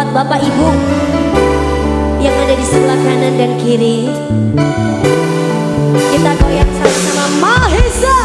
Bapak Ibu yang ada di sebelah kanan dan kiri. Kita goyang sama-sama Mahesa.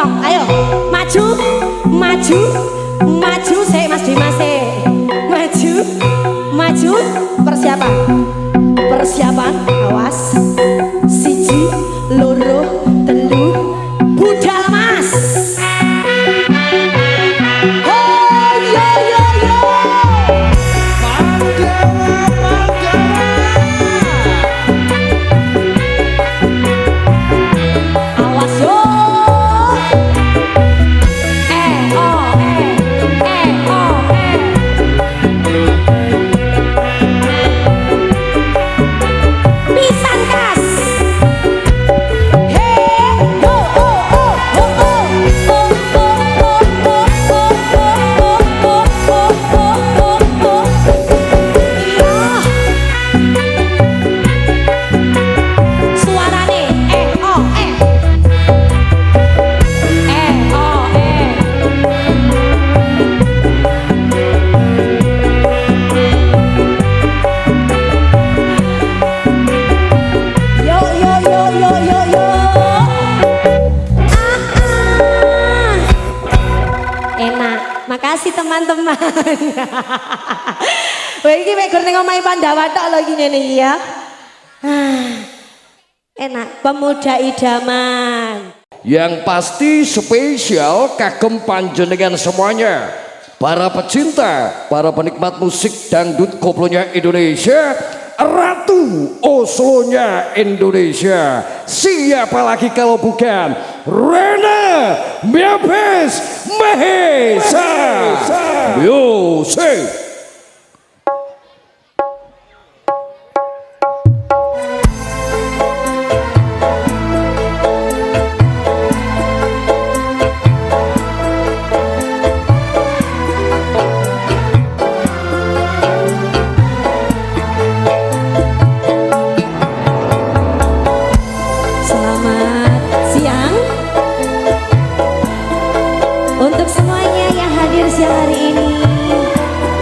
toh. Ayo, maju, maju, maju. Saya Mas Dimas, maju, maju. Persiapan, persiapan. Awas. Siji, loro, telu. Budal Mas. Oh yo yo yo. Awas yo. Pisan kas. Makasih teman-teman. Wah iki mek gur ning omahe Pandawa tok lho iki ngene iki ya. Enak, pemuda idaman. Yang pasti spesial kagem panjenengan semuanya. Para pecinta, para penikmat musik dangdut koplonya Indonesia, Ratu Oslonya Indonesia. Siapa lagi kalau bukan Rena Mabes Mahesa Music. Hari ini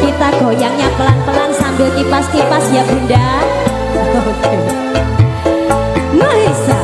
kita goyangnya pelan-pelan sambil kipas-kipas ya Bunda. Oke. Mahesa.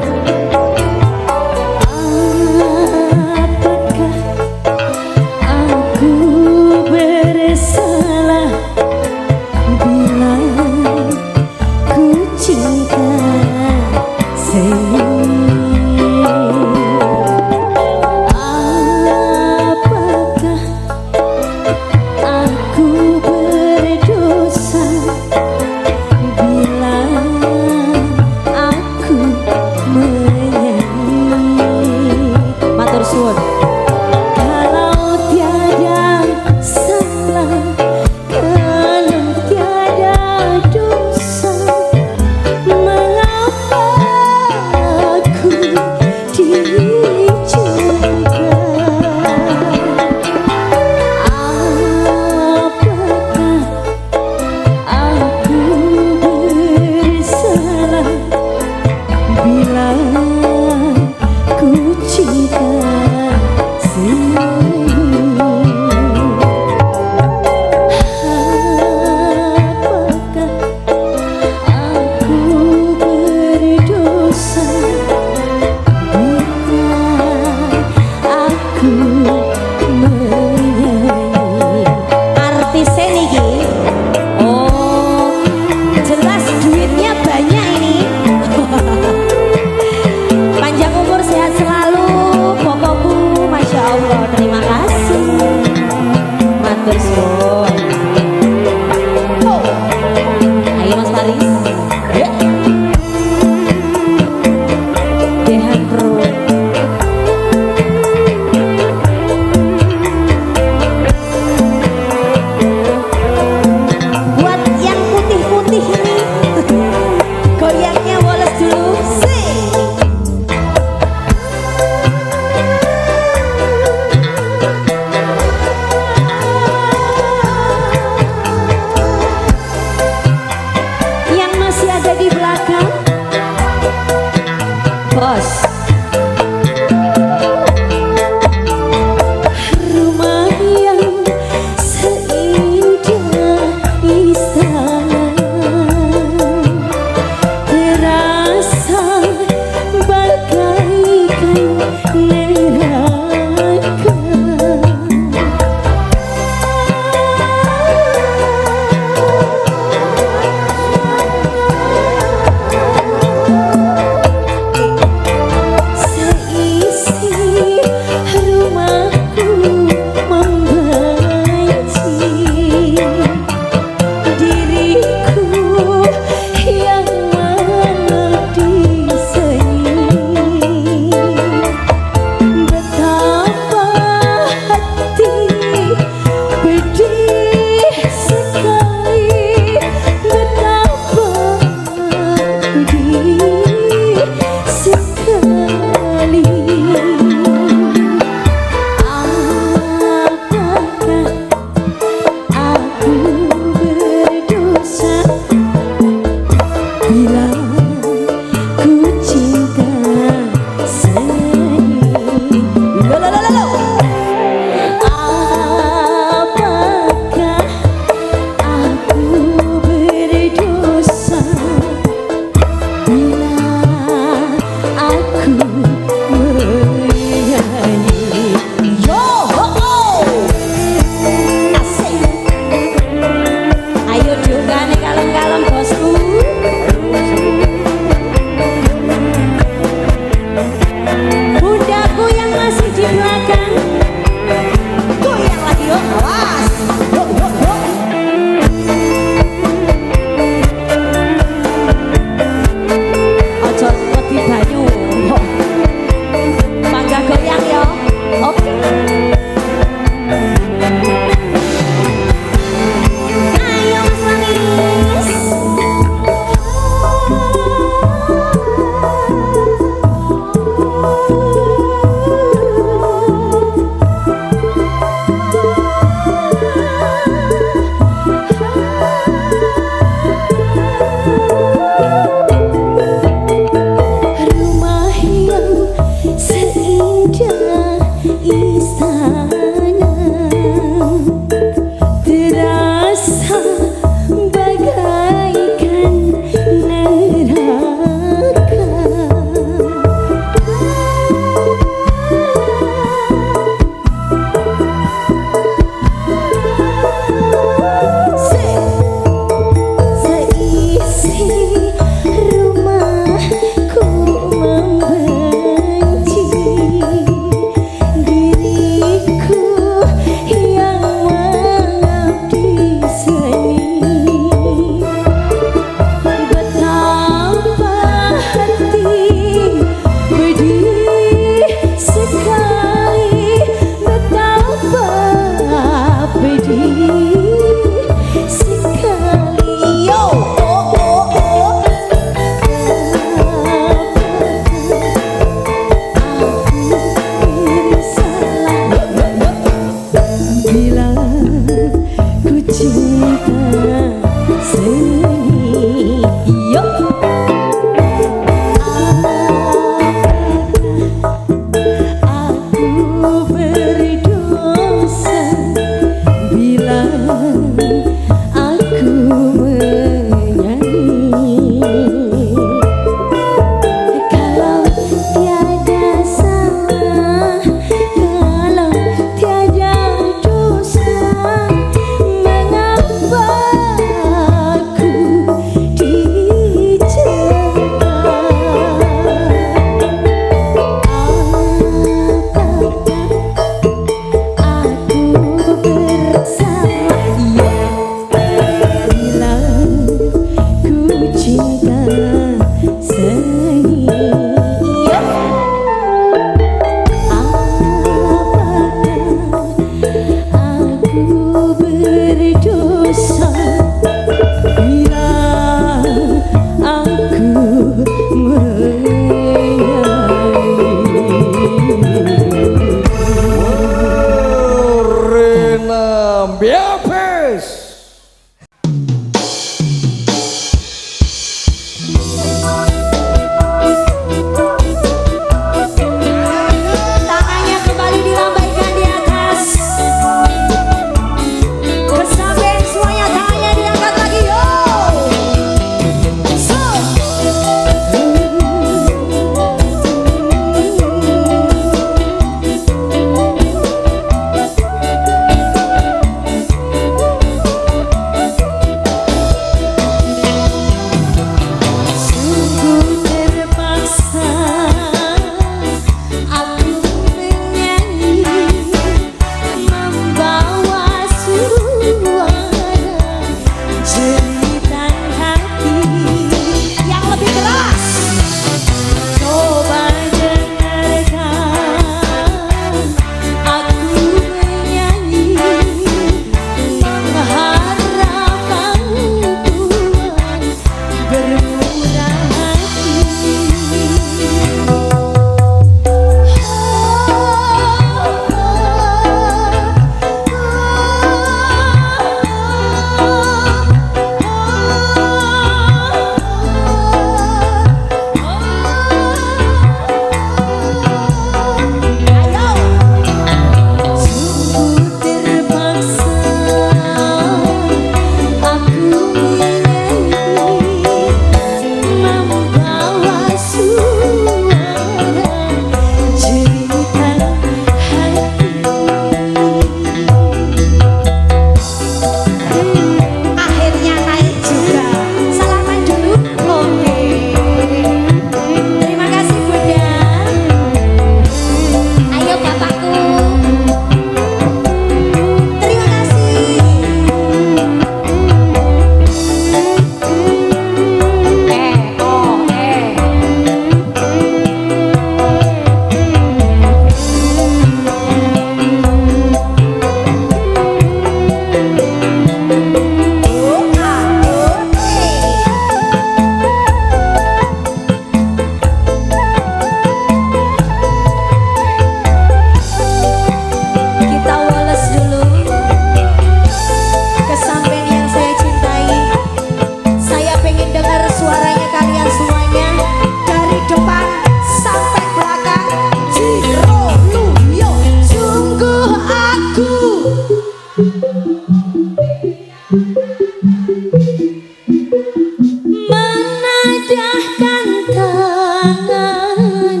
memudahkan tangan.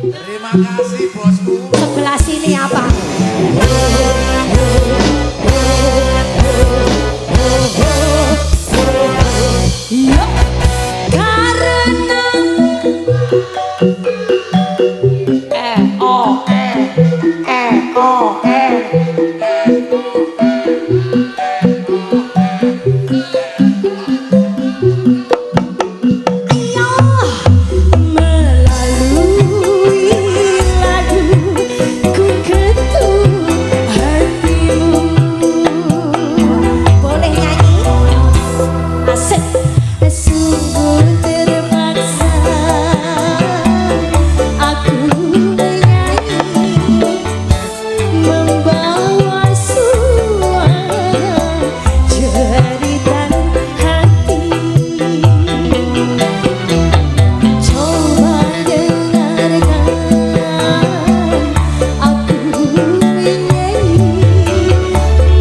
Terima kasih bosku. Sebelah sini apa? Yuk, karena melalui lagu ku ketuk hatimu. Boleh nyanyi? Asik. Sungguh terpaksa aku menyanyi, membawa suara jeritan hati. Coba dengarkan aku menyanyi,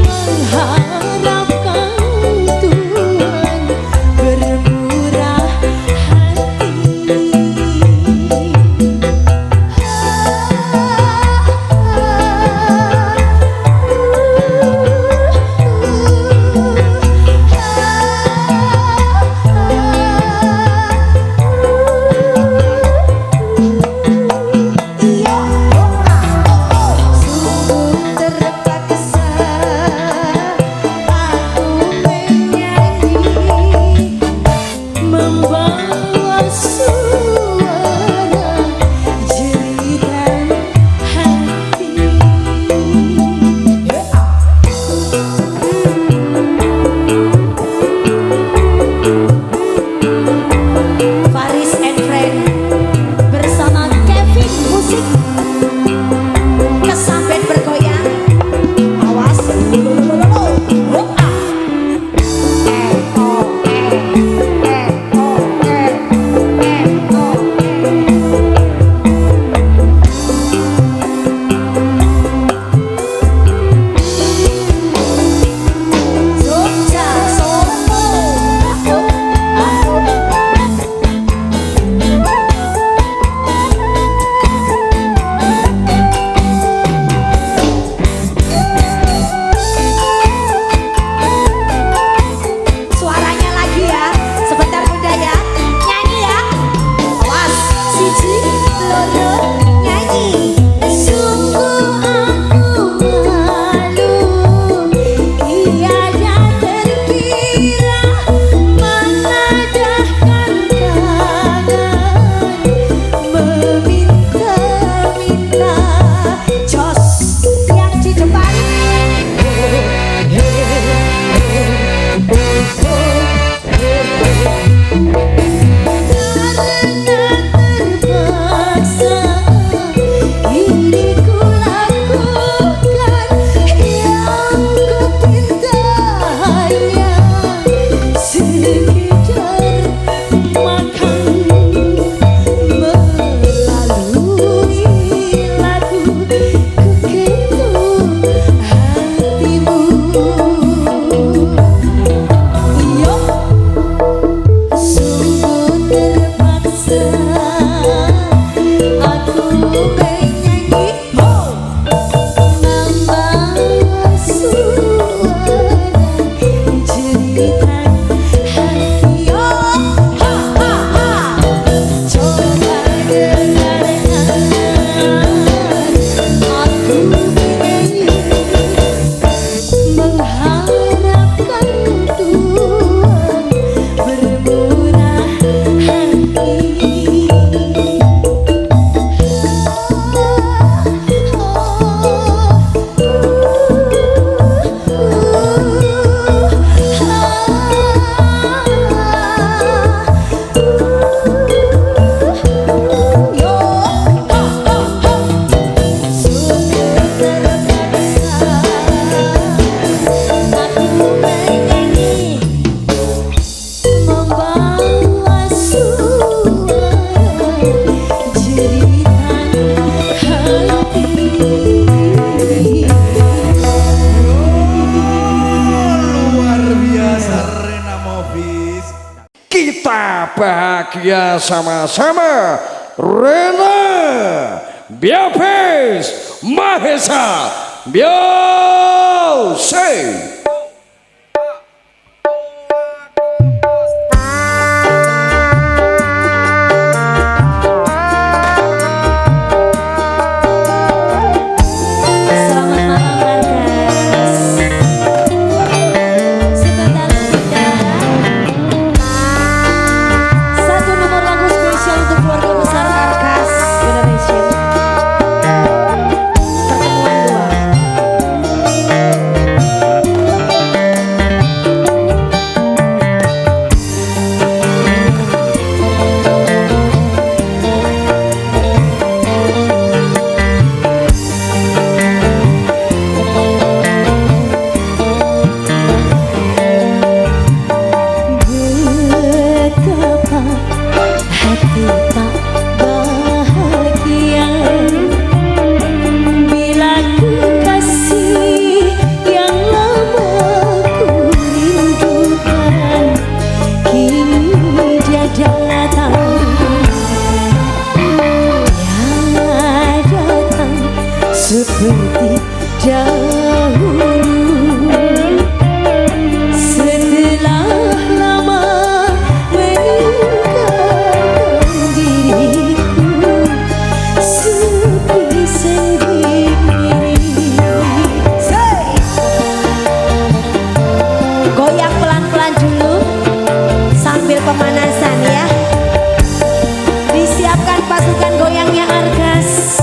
mengharapkan Tuhan bermurah Sungguh terpaksa aku menyanyi, membawa suara jeritan hati. Faris and Friend bersama Kevin Musik, kesambet bergoyang. Awas. Jogja Solo. Suaranya lagi ya, sebentar bunda ya, nyanyi ya. Awas, siji, loro, nyanyi. Sungguh aku malu, tiada terkira menadahkan tangan, meminta-minta. Jos yang di depan. Karena terpaksa ini ku lakukan, yang ku pinta hanya sekedar makan, melalui lagu ku ketuk hatimu. Yuk, sungguh terpaksa aku menyanyi, membawa suara jeritan hati. Coba dengarkan aku menyanyi, mengharapkan Tuhan bermurah hati. kita bahagia sama-sama. Rena Biapes Mahesa Biose. Seperti dahulu setelah lama meninggalkan diriku sepi sendiri. Goyang pelan-pelan dulu sambil pemanasan ya. Disiapkan pasukan goyangnya Argas.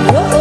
Yuk.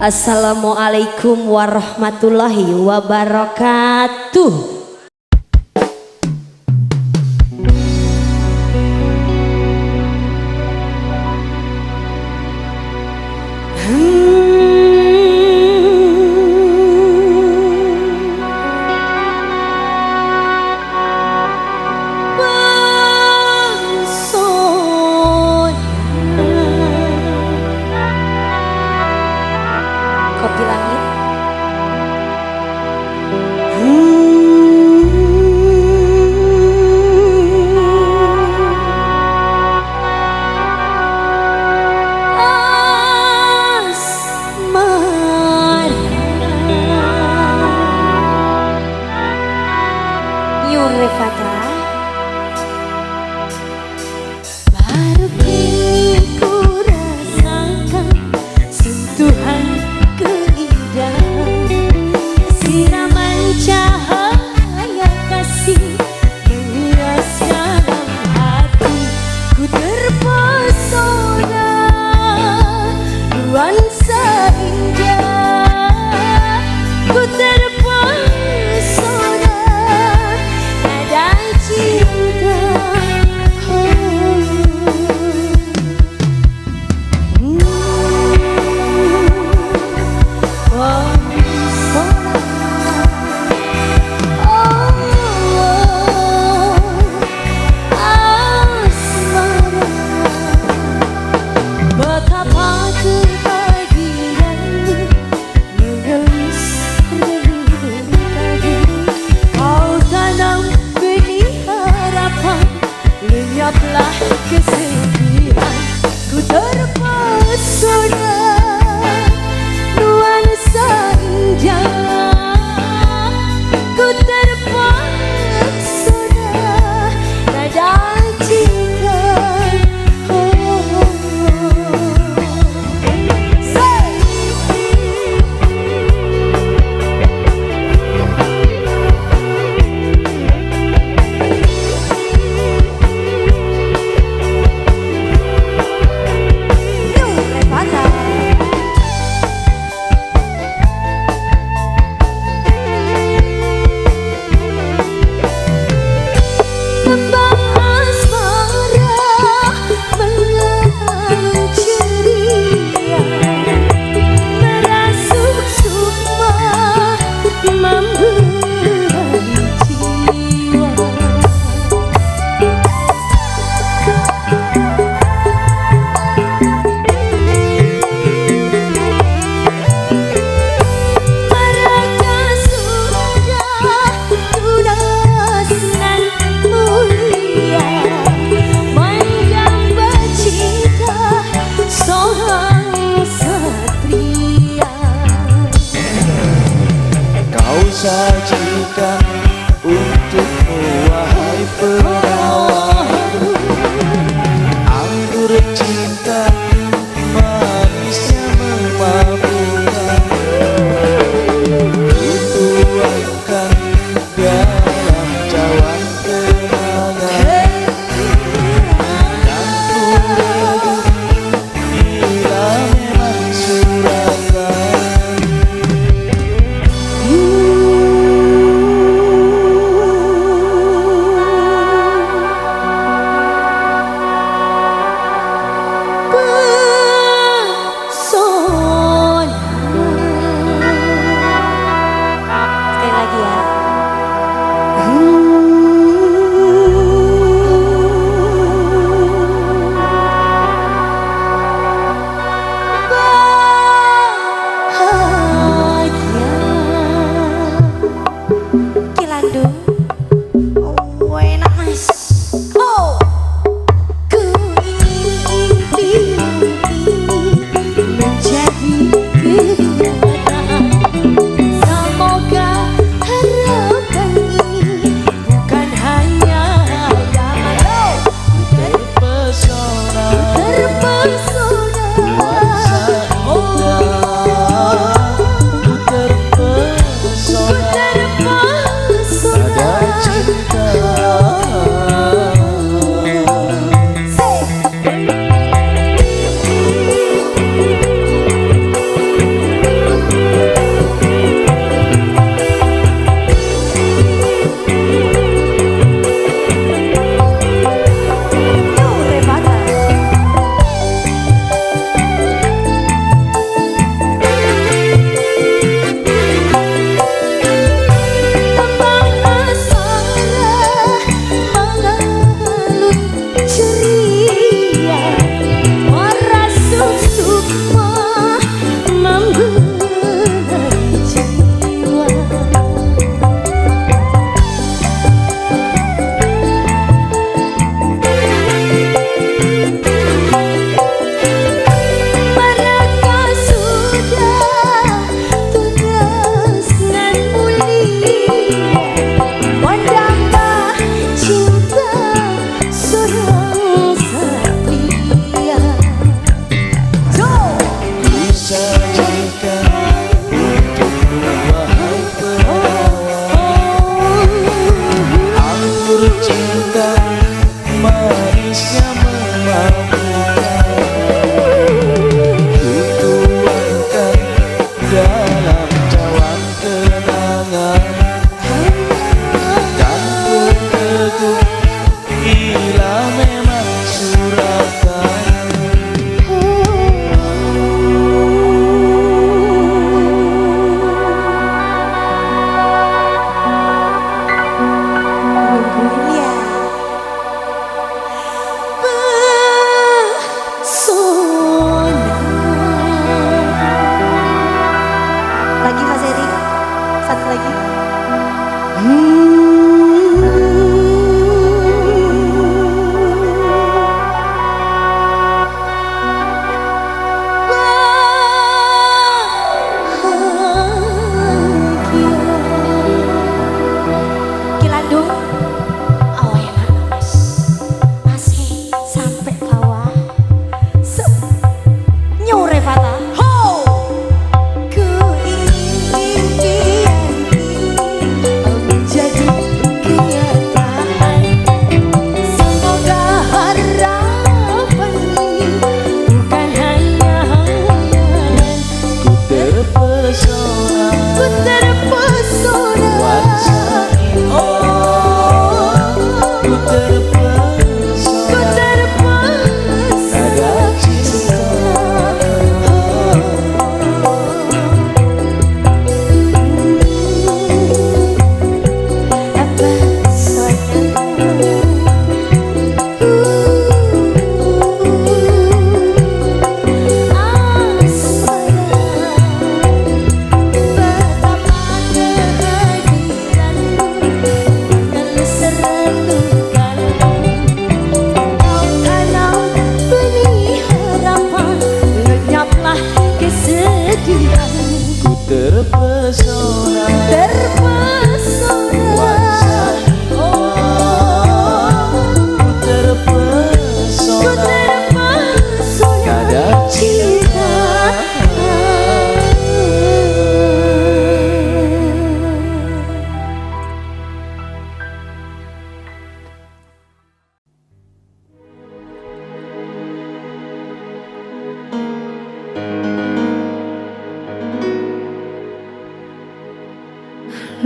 Assalamualaikum warahmatullahi wabarakatuh. Kopi langit. Asmara Yurifata baru kini ku rasakan sentuhan keindahan siraman cahaya kasih menghias dalam hati ku terpesona nuansa indah ku terpesona nada cinta betapa kebahagiaanmu mengelus relung pagi kau tanam benih harapan lenyaplah kesedihan ku terpesona nuansa indah ku terpesona nada cinta Yurifata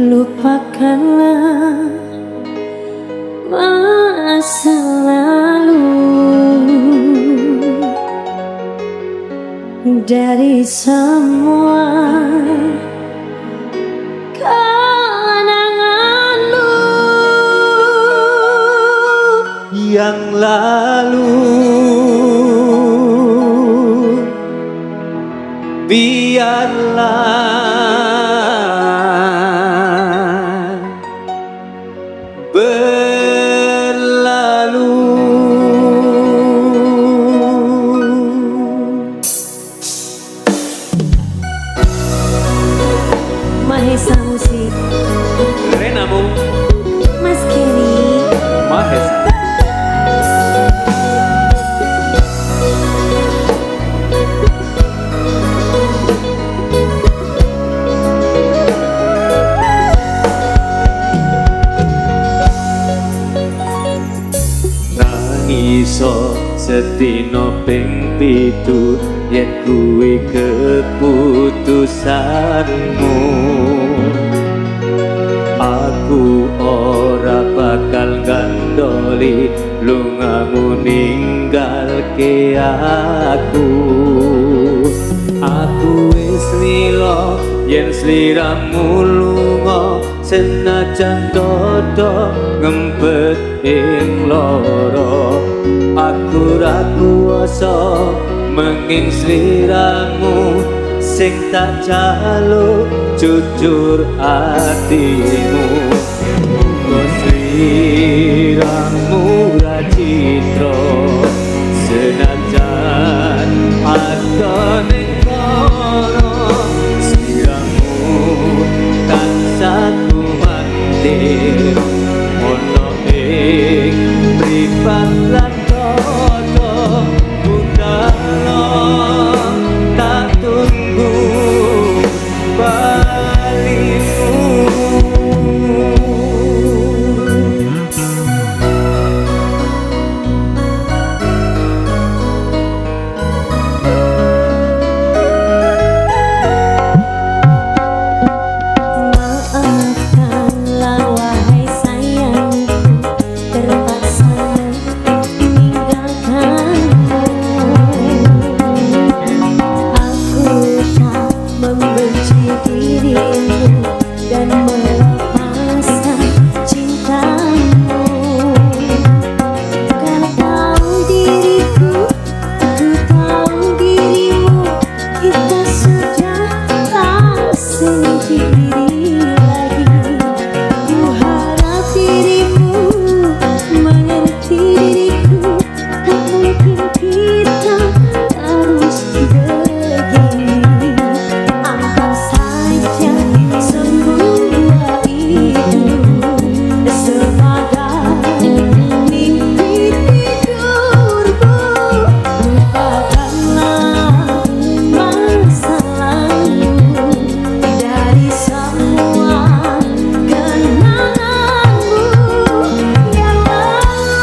Lupakanlah masa lalu dari semua kenanganmu yang lalu. Biarlah berlalu. Mahesa Musik Renamu Mas Kenny Mahesa. Iso setino ping pitu yen kuwi keputusanmu. Aku ora bakal gandoli lungamu ninggalke aku. Aku wis lilo yen sliramu lunga senajan dodo ngempet ing loro. Aku ra kuwasa menging sliramu sing tak jaluk jujur atimu. Muga sliramu ra citra senajan ada ning kono. Sliramu tansah kuwatir ono ing mripat lan dodo. Budalo tak tunggu balimu. Maafkanlah wahai sayangku, terpaksa meninggalkanmu. Aku tak membenci dirimu dan melepaskan cintamu. Kau tahu diriku, aku tahu dirimu, kita sudah tak sendiri lagi. Ku harap dirimu mengerti diriku, tak mungkin kita terus begini. Anggap saja semua itu sebagai mimpi tidurmu. Lupakanlah masa lalu dari semua kenanganmu yang lalu.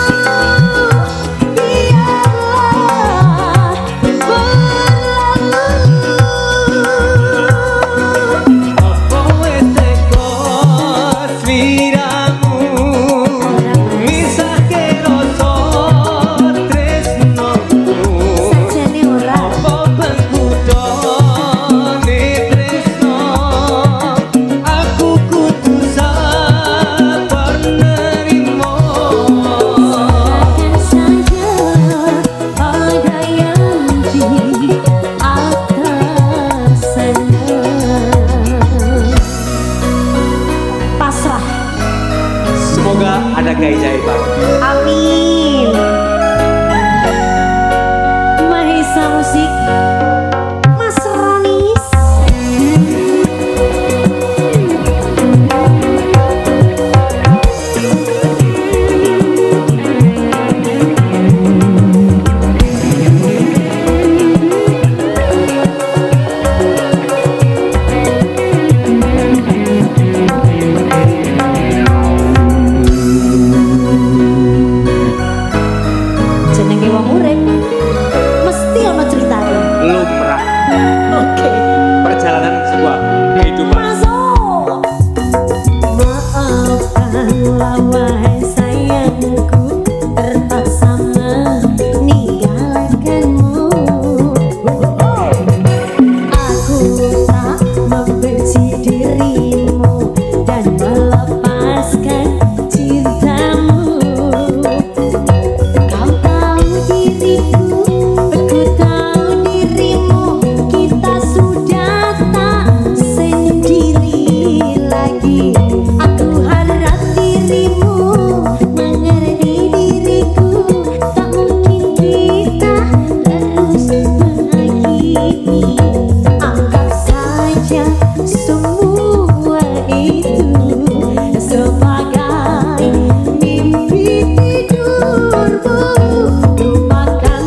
Biarlah berlalu. Apa wis teko sliramu misahke rasa tresnoku. Sajane ora Apa pengkudone tresno, aku kudu sabar nerimo. akan saja ada yang di atas sana. Pasrah. Semoga ada keajaiban. Amin. Mahesa Musik Mas Ronis. Jenenge wong urip mesti ana ceritane. Lumrah Oke. perjalanan sebuah kehidupan. Masuk. diriku. Ku tahu dirimu, kita sudah tak sendiri lagi. Aku harap dirimu mengerti diriku. Tak mungkin kita harus begini. Anggap saja semua itu sebagai mimpi tidurmu. Lupakan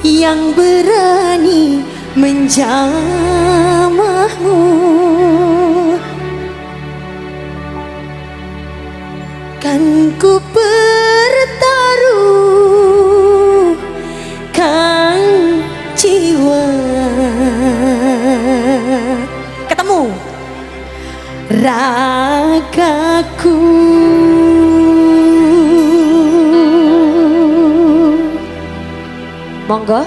yang berani menjamahmu. Kan ku pertaruhkan jiwa. Ketemu ragaku. Monggo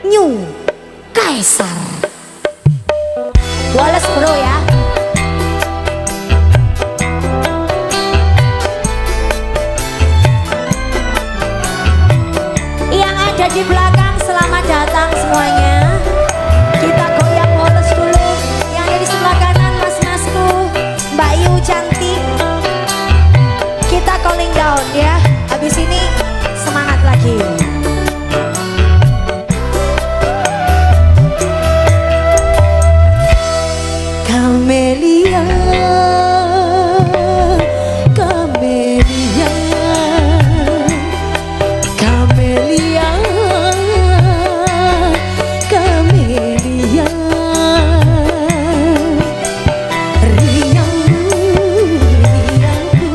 New Kaisar Wallace bro ya. Yang ada di belakang selamat datang semuanya. Kita goyang Wallace dulu. Yang ada di sebelah kanan mas-masku, Mbak Yu cantik. Kita calling down ya. Habis ini semangat lagi. Kamelia, Kamelia, Kamelia, Kamelia, riangmu, riangku,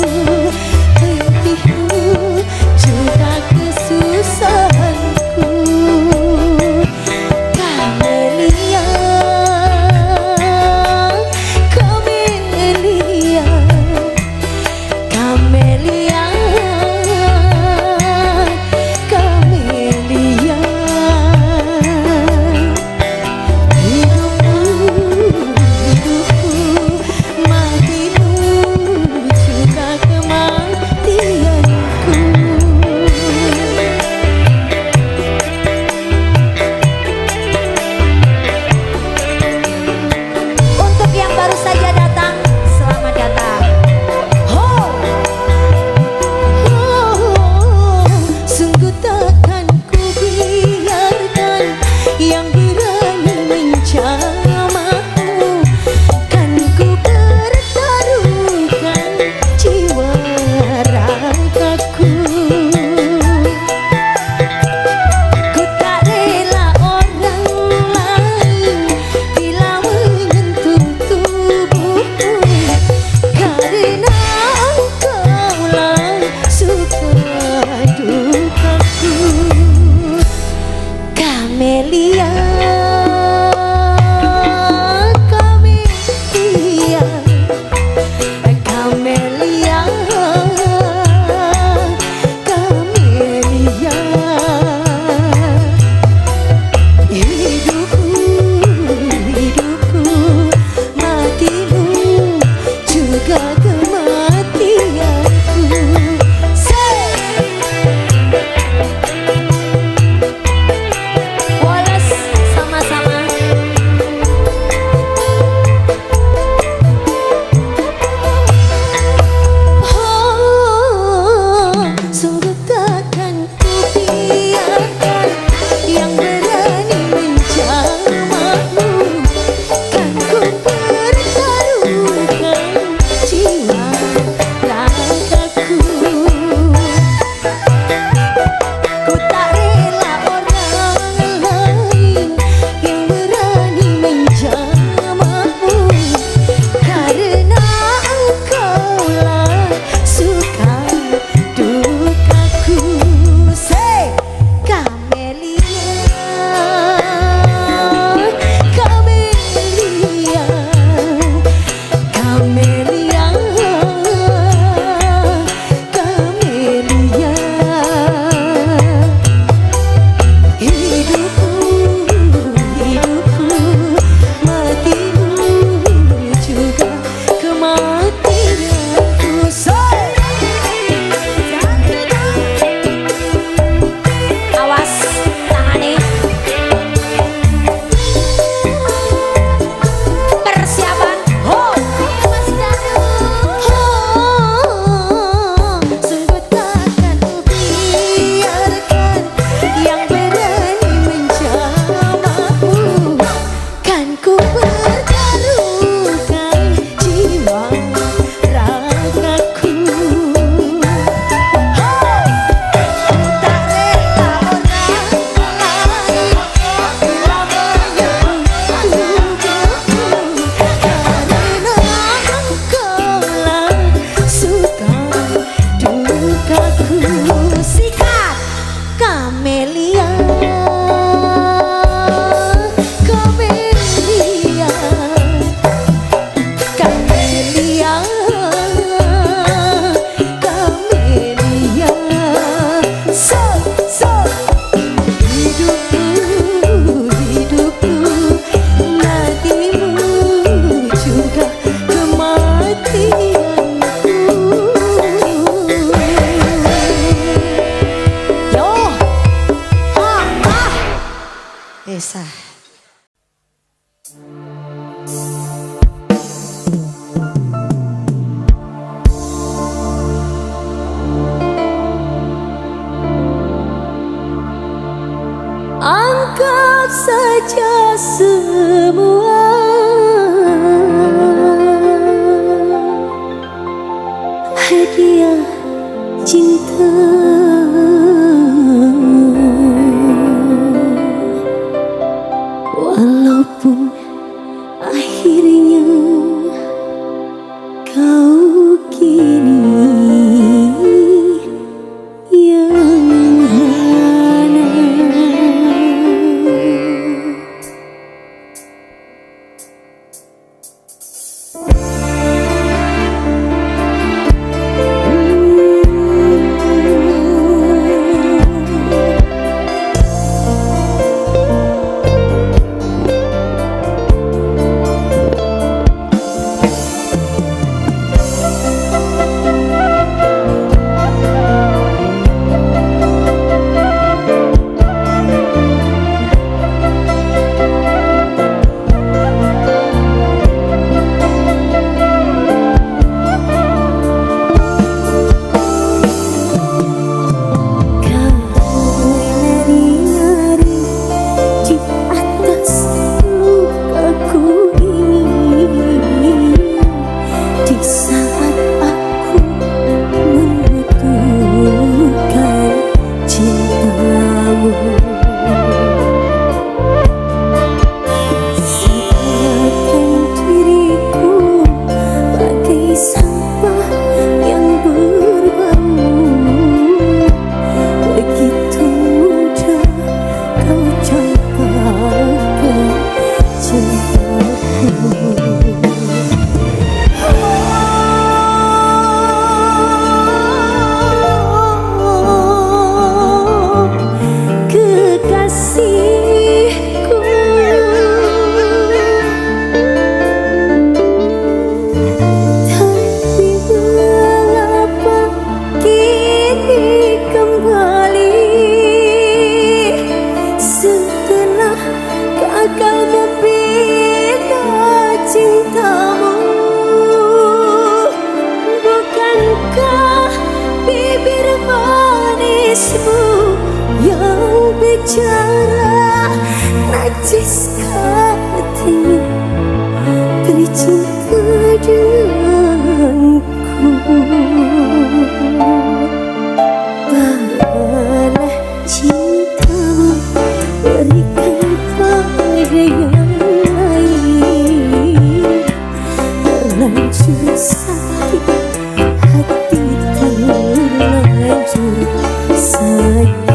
mimpiku juga kesusahan. anggap saja semua hadiah cinta. Walaupun akhirnya kau kini yang mana. Yang bicara najis hati bercinta denganku. Balas cintamu berikan pada yang lain. Terlanjur sakit hati, terlanjur sakit.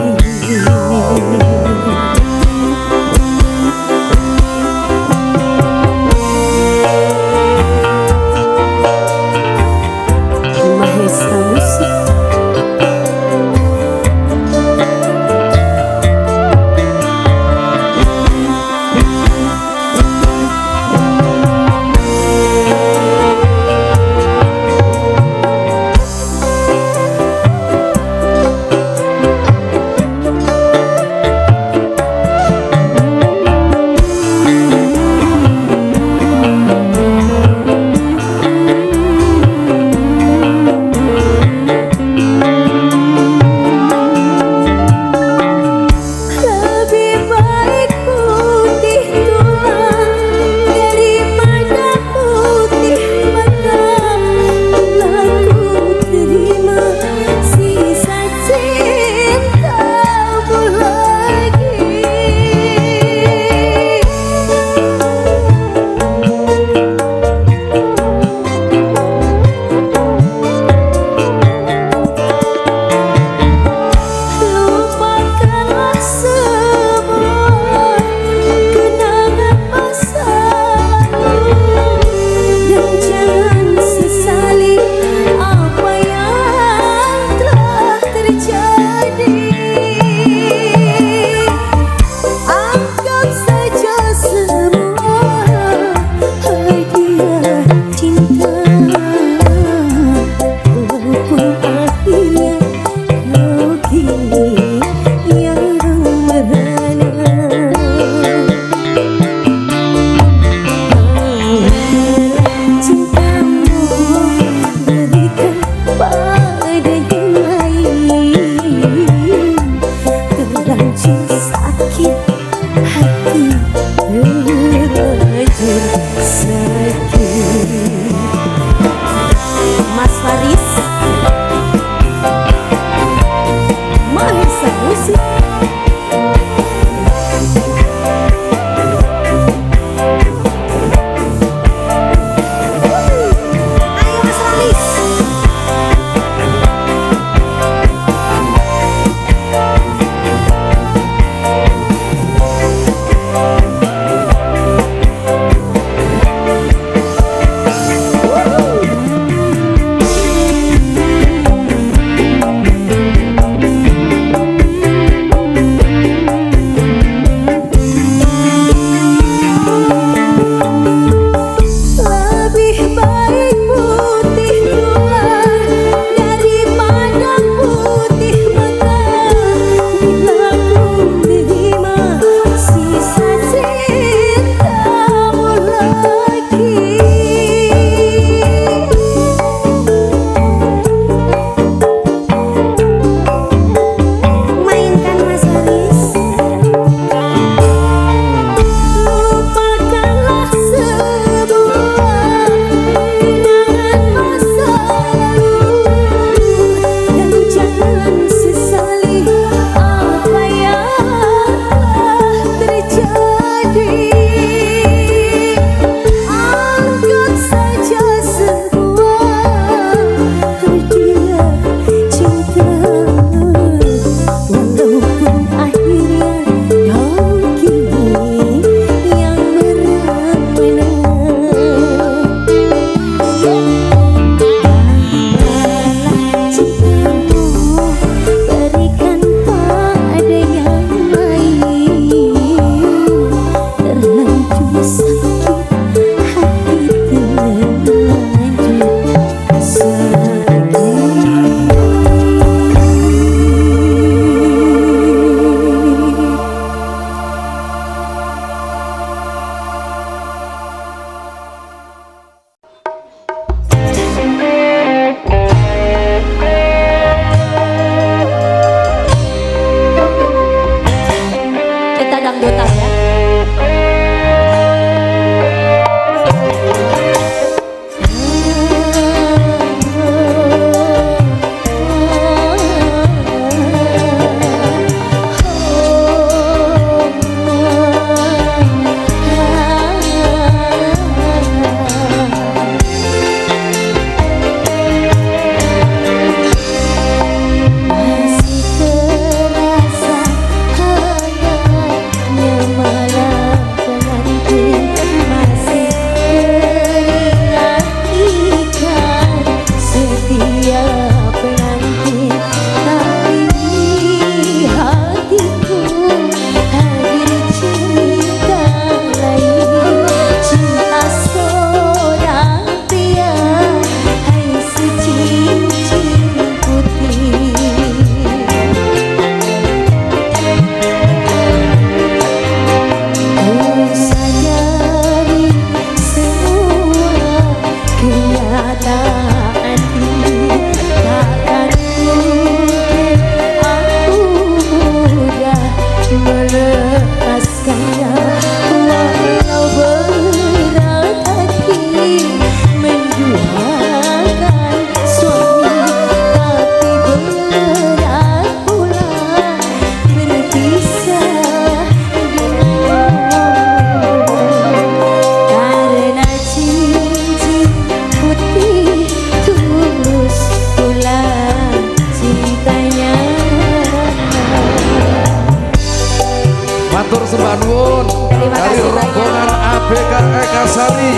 Matur sembah nuwun Terima dari kasih banyak. rombongan ABK Eka Sari.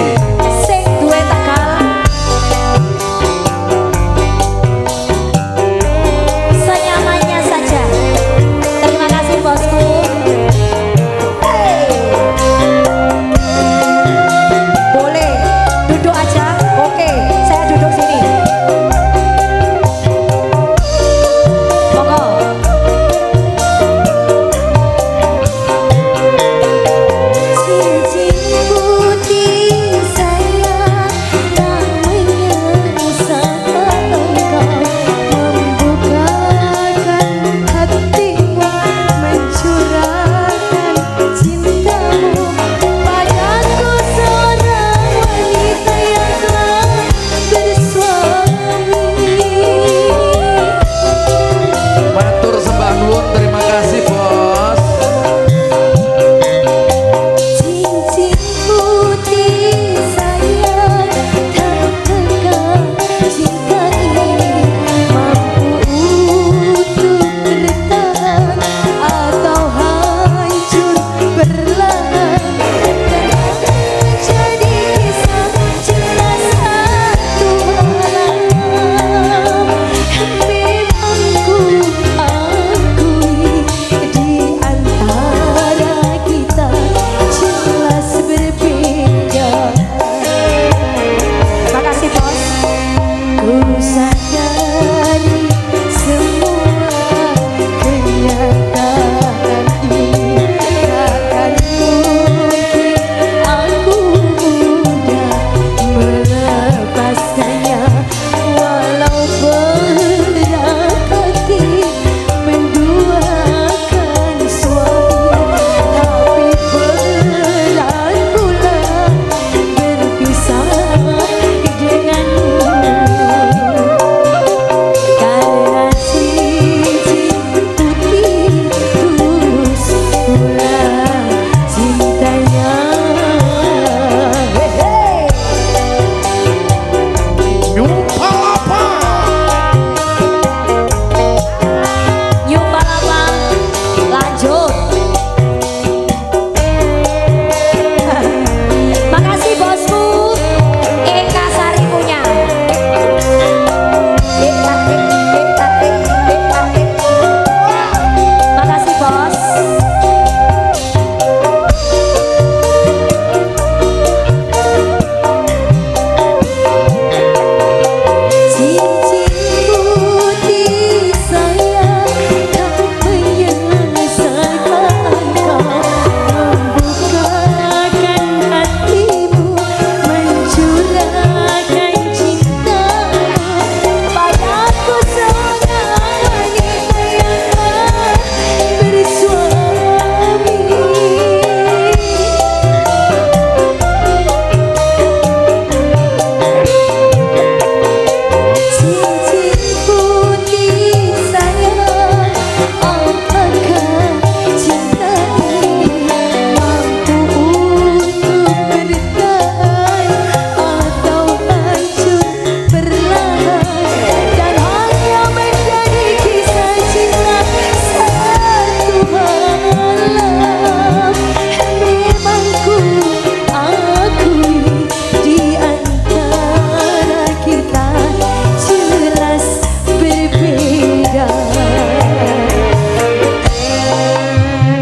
Sing duwe Tegal. Senyamannya saja. Terima kasih bosku. Hey. Boleh duduk aja. Oke, saya duduk sini. Monggo. Cincin putih sayang namanya saat engkau membukakan hatimu mencurahkan cintamu padaku seorang wanita yang telah bersuami. Matur sembah nuwun, terima kasih bos. Cincin putih sayang tak tegang cinta ini mampu untuk bertahan atau hancur perlahan dan menjadi kisah cinta satu malam. Memang ku akui di antara kita jelas berbeda. Makasih bos. Ku sadari semua kenyataan ini takkan mungkin aku mudah melepaskannya walau berat hati menduakan suami tapi berat pula berpisah denganmu karena cincin putih tulus pula cintanya. Hey, Nyumpalapa. Yuk balapan lanjut. Makasih bosku. Eka Sari punya. Makasih bos. Cincin putih sayang tak menyelesaikan kau membukakan hatimu mencurahkan cintamu padaku seorang wanita yang telah bersuami. Cincin putih sayang apakah cinta ini mampu untuk bertahan atau hancur perlahan dan hanya menjadi kisah cinta satu malam. Memang ku akui di antara kita jelas berbeda.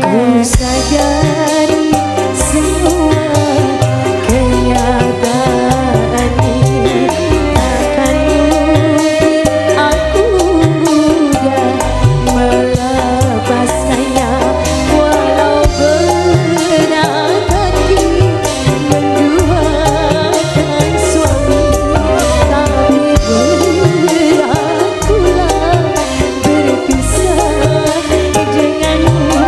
Ku sadari semua kenyataan ini takkan mungkin aku mudah melepaskannya walau berat hati menduakan suami tapi berat pula berpisah denganmu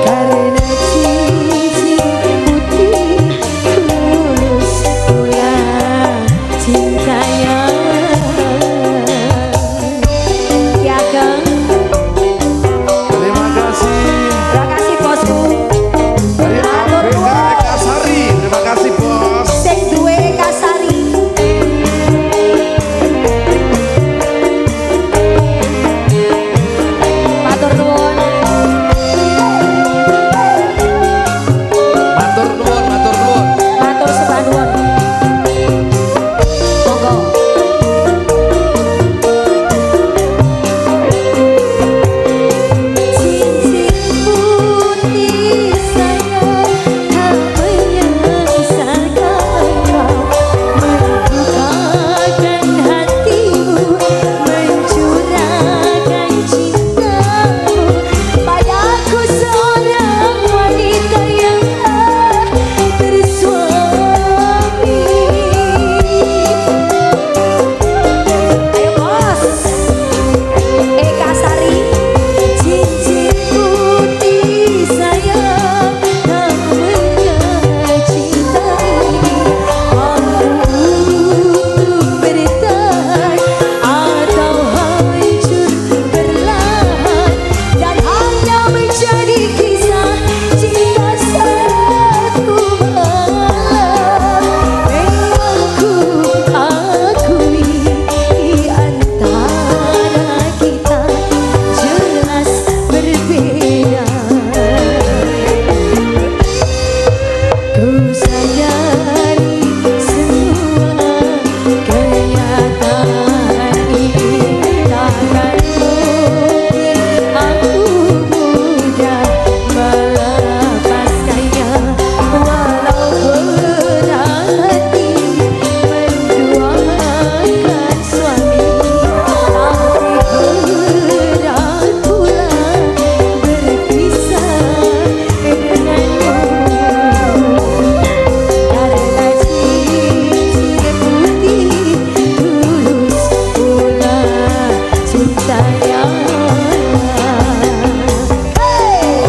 karena cincin putih tulus pula cintanya. Ya Kang, Terima kasih terima kasih bosku. dari ABK Eka Sari. Terima kasih bos. Sing duwe Eka Sari. Matur nuwun.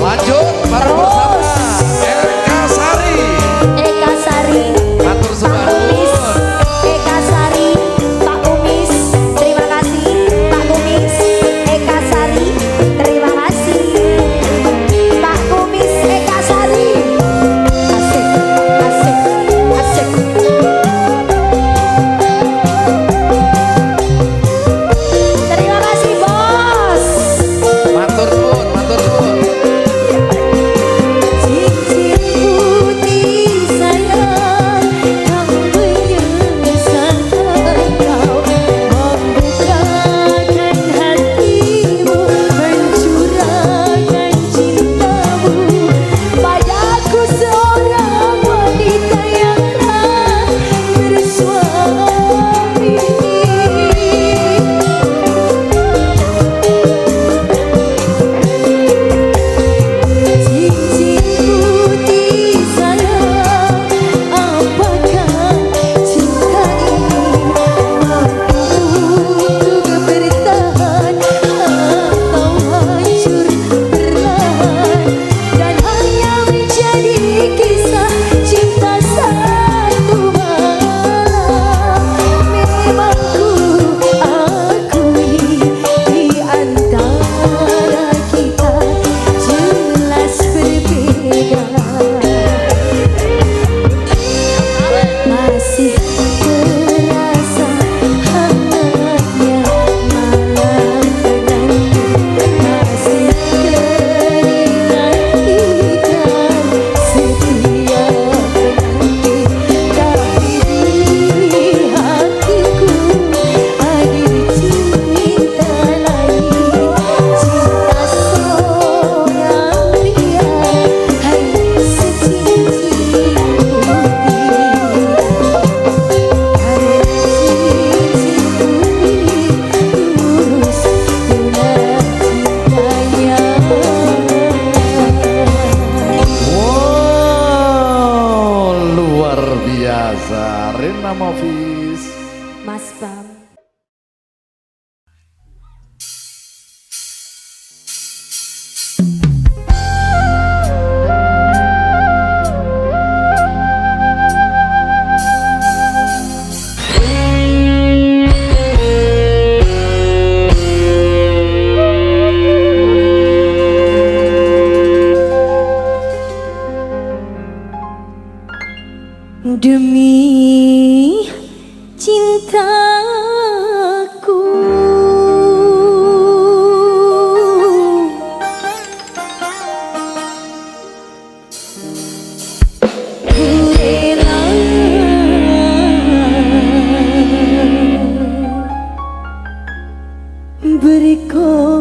Lanjut bareng bersama Eka Sari. Eka Sari, Matur Pak sembah Kumis, nuwun. Eka Sari, Pak Kumis, terima kasih. Pak Kumis, Eka Sari, terima kasih. Pak Kumis, Eka Sari, asik, asik, asik. Terima kasih bos. Matur nuwun, matur nuwun. Cincin putih sayang, kau menyesal kau membukakan hatimu, mencurahkan cintamu padaku, seorang wanita yang tak bersuami. Cincin putih sayang, apakah cinta ini mampu untuk bertahan atau hancur perlahan, dan hanya menjadi kisah cinta satu malam. Memang ku akui di antara kita jelas berbeda. Masih terasa hangatnya malam penanti, masih teringat ikatan setiap penanti. Tapi di hatiku hadir cinta lain, cinta seorang pria, hai secincin putih. Karena cincinku ini tulus dengan cintanya. Wow, luar biasa. Rena Movis. Mas Bam. Demi cintaku, ku rela berkorban.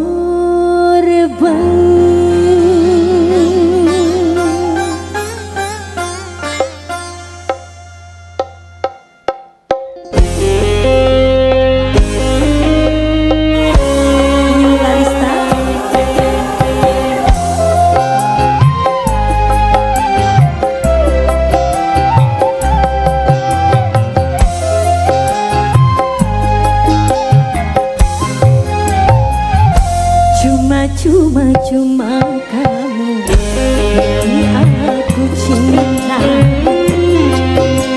Cuma kamu yang aku cinta,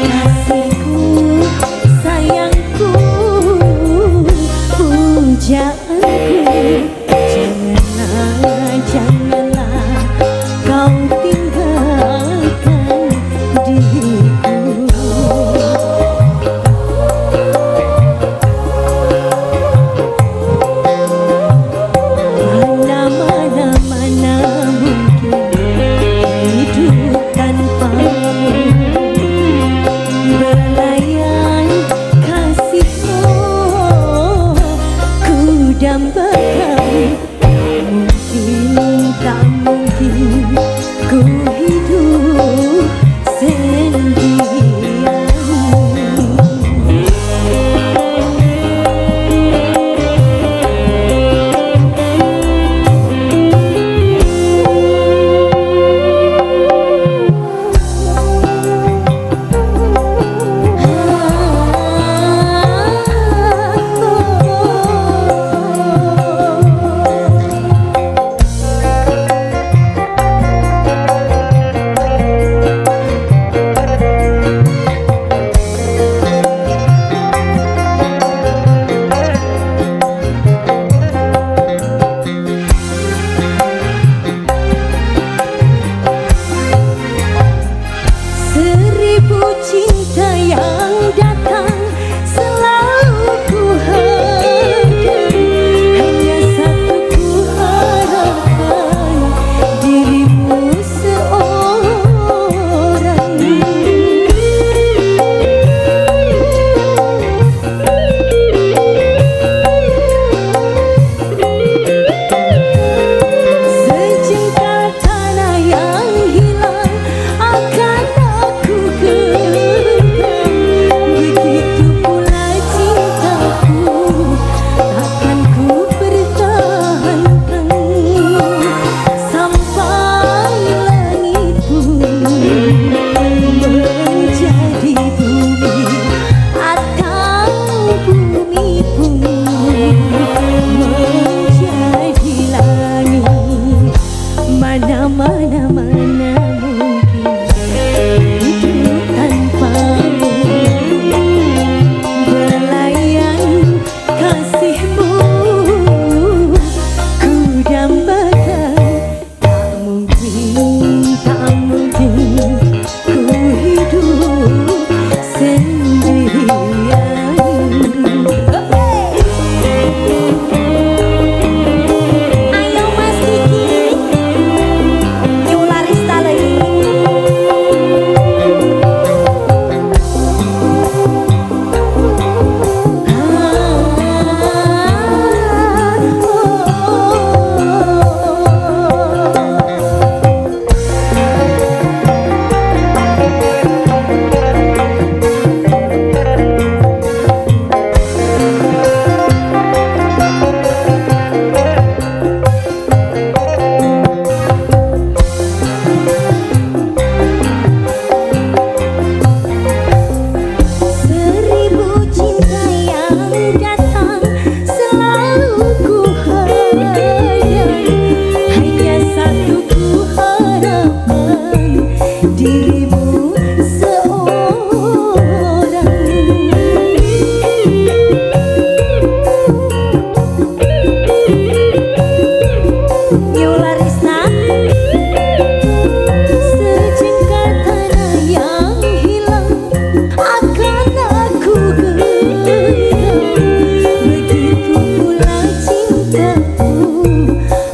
kasihku, sayangku, pujaanku. Janganlah, janganlah kau tinggalkan diriku. Mana mungkin hidup tanpamu, belayan kasihmu ku dambakan. Mungkin tak mungkin ku hidup sendirian.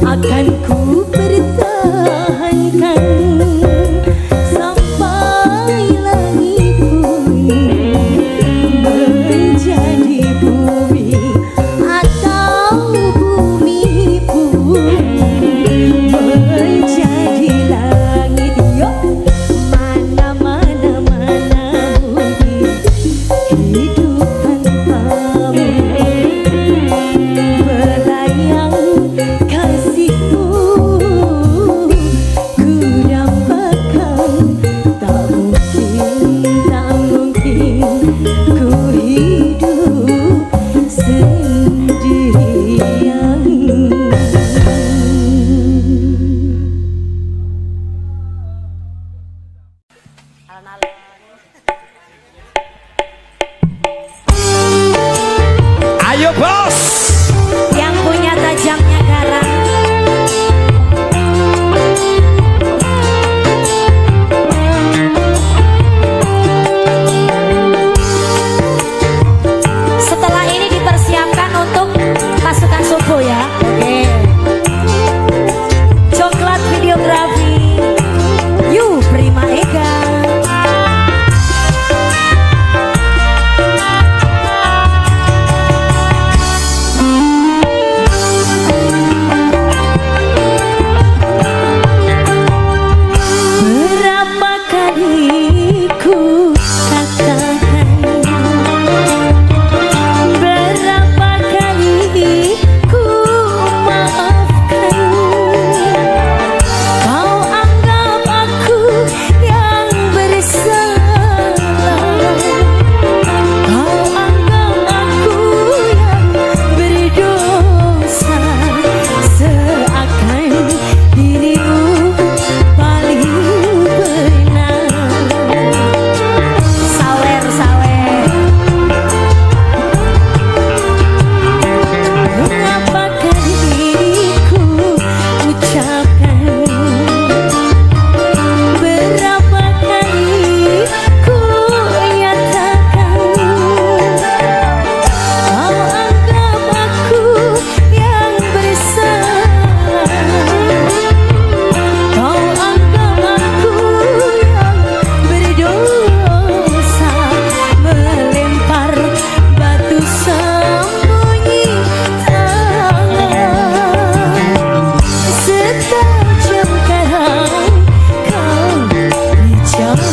akan ku pertahankan sampai langit pun menjadi bumi atau bumi pun menjadi langit. Yuk, mana mungkin hidup tanpamu, belayang kasihku ku dapatkan. Tak mungkin ku hidup sendirian. Ayo bos. Yang punya tajamnya garang. Setelah ini dipersiapkan untuk pasukan subuh ya. Oke. Coklat videografi. You Prima Ega. Berapa kali ku katakan, berapa kali ku maafkan. Kau anggap aku yang bersalah, kau anggap aku yang berdosa, seakan dirimu paling benar. Sawer berapa kali ku ucapkan, berapa kali ku nyatakan. Kau anggap aku yang bersalah, kau anggap aku yang berdosa, melempar batu sembunyi tangan. Setajam karang kau bicara.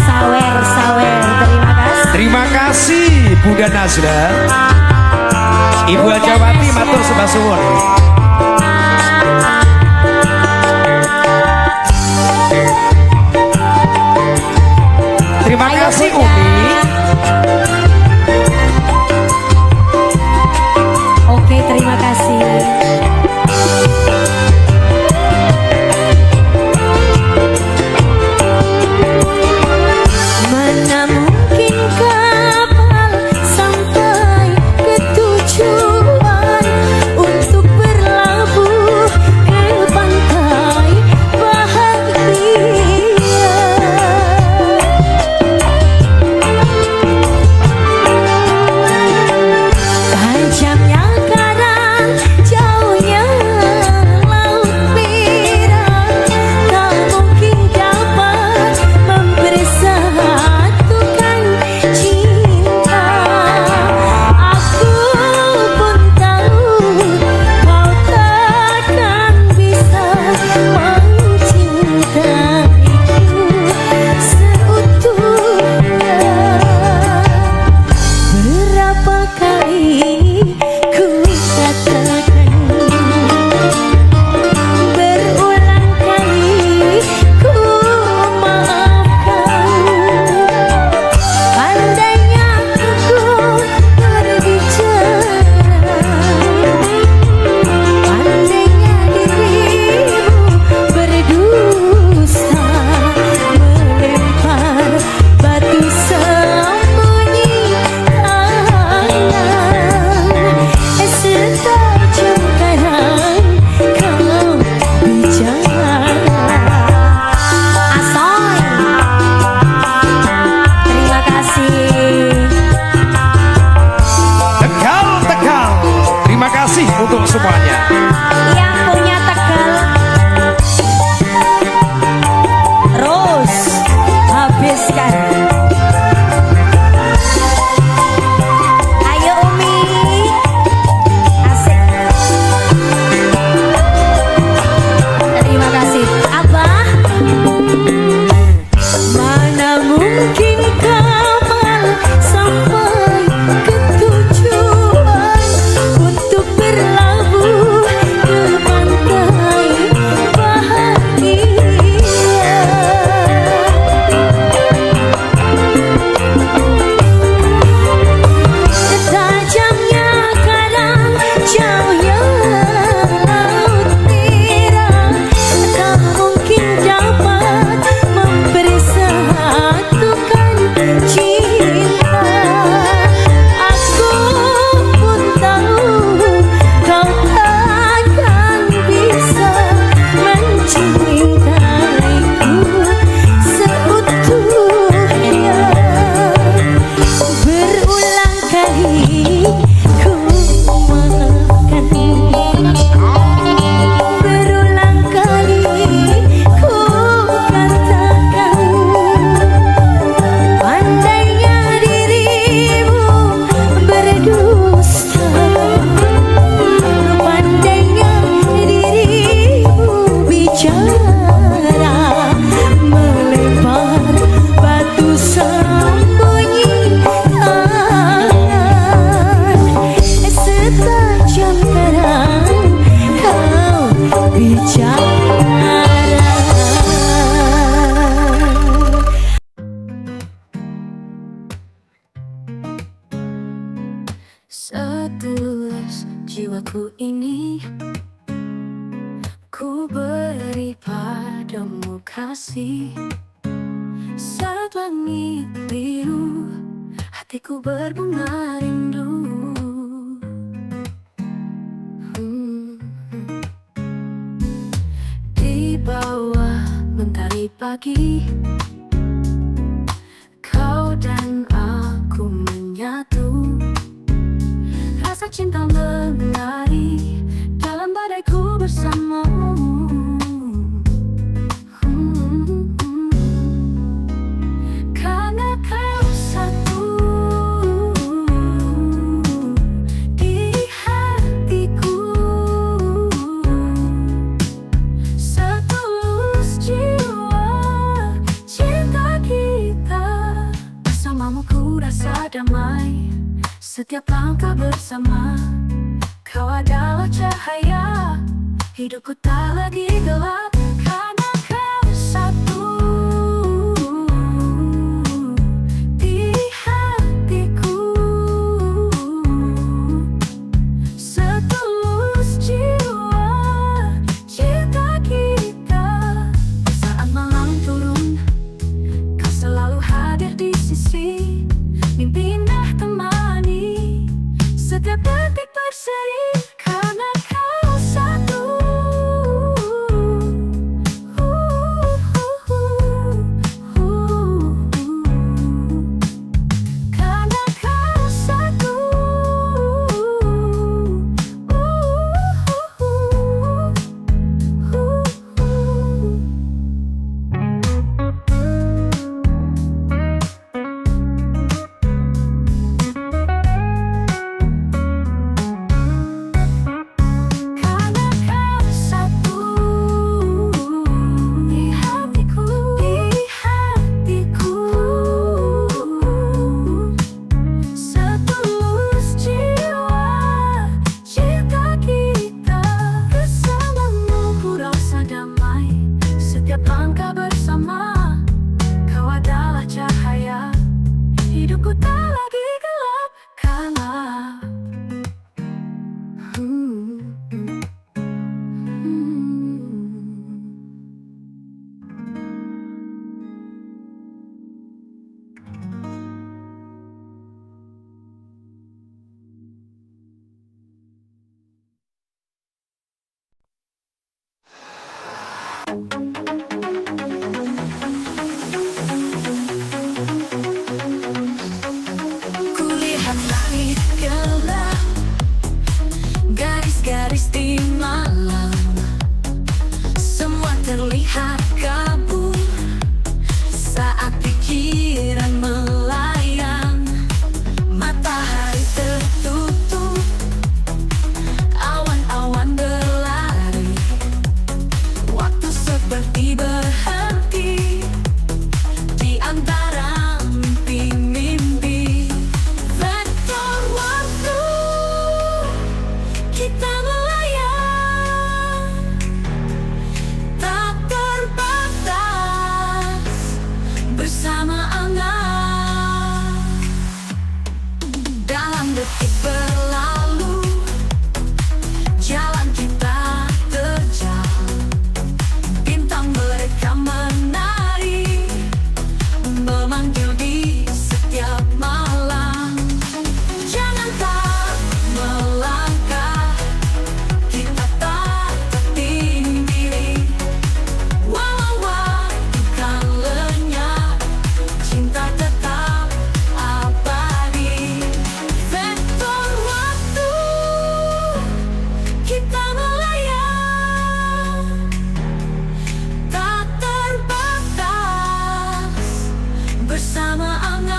Sawer, terima kasih. Terima kasih Bunda Nazra. Ibu Ajawati matur sembah suwun. Terima Ayo, kasih Bunda. Umi. Oke, terima kasih. Mana mungkin kapal sampai ke tujuan untuk berlabuh semuanya. Yang punya Tegal Rose habiskan. Ayo Umi, asik. Terima kasih Abah. Mana mungkin Kamal sampai ke tujuan untuk berlabuh ke pantai bahagia. Setajamnya kadang jauhnya laut merah, tak mungkin dapat mempersatukan cinta. Aku pun tahu kau takkan bisa mencintaiku seutuhnya. Berulang kali ku maafkan, berulang kali ku katakan, pandainya dirimu berdusta, pandainya dirimu bicara, melempar batu sembunyi tangan. Setajam terang kau bicara. Setulus jiwaku ini ku beri padamu kasih. Saat langit biru hatiku berbunga rindu. Di bawah mentari pagi kau dan aku menyatu. Rasa cinta menari dalam badaiku bersamamu. Karena kau satu di hatiku, setulus jiwa cinta kita. Bersamamu ku rasa damai, setiap langkah bersama. Kau adalah cahaya, hidupku tak lagi gelap. Karena kau satu di hatiku, setulus jiwa cinta kita. Saat malam turun, kau selalu hadir di sisi. Mimpi indah temani setiap detik berseri. Karena kau satu karena kau satu Kulihat langit gelap, garis garis-garis di malam, semua terlihat kabur saat pikiran melayang. Matahari tertutup, awan-awan berlari, waktu seperti berhenti di antara mimpi-mimpi. Vektor waktu kita melayang, tak terbatas bersama angan. Dalam detik berlalu, jalan kita terjal, bintang mereka menari, memanggil di setiap malam. Jangan tak melangkah, kita tak tertinggi diri. Walau waktu kan lenyap, cinta tetap abadi. Vektor waktu kita melayang, tak terbatas bersama angan.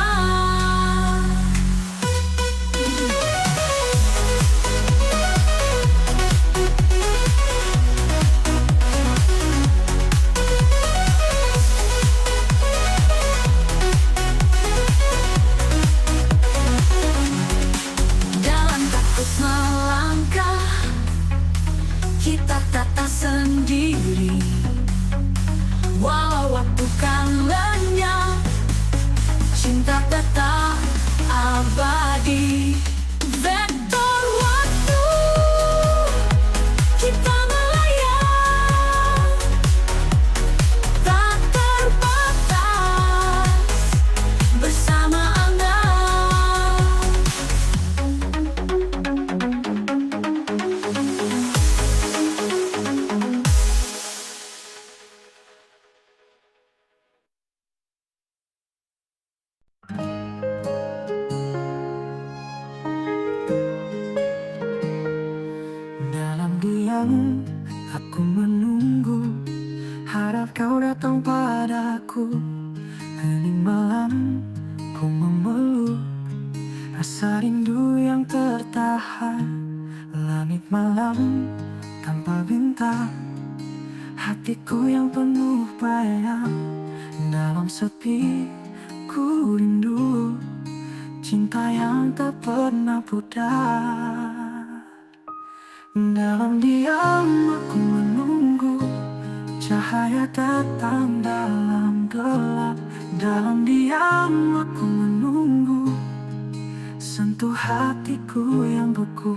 Dalam takut melangkah, kita tak sendiri. Walau waktu kan lenyap, cinta tetap abadi. Vektor waktu kita melayang, tak terbatas bersama angan. Dalam diam aku menunggu, harap kau datang padaku. Hening malam ku memeluk, rasa rindu yang tertahan. Langit malam tanpa bintang, hatiku yang penuh bayang. Dalam sepi ku rindu, cinta yang tak pernah pudar. Dalam diam aku menunggu, cahaya datang dalam gelap. Dalam diam aku menunggu, sentuh hatiku yang beku.